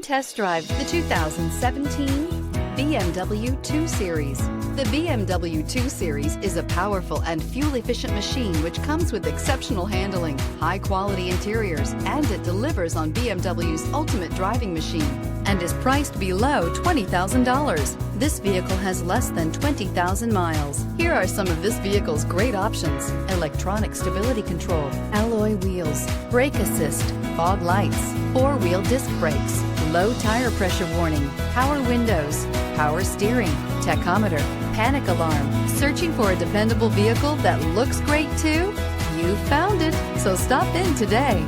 Test drive the 2017 BMW 2 Series. The BMW 2 Series is a powerful and fuel-efficient machine which comes with exceptional handling, high-quality interiors, and it delivers on BMW's ultimate driving machine and is priced below $20,000. This vehicle has less than 20,000 miles. Here are some of this vehicle's great options: electronic stability control, alloy wheels, brake assist, fog lights, four-wheel disc brakes, low tire pressure warning, power windows, power steering, tachometer, panic alarm. Searching for a dependable vehicle that looks great too? You found it, so stop in today.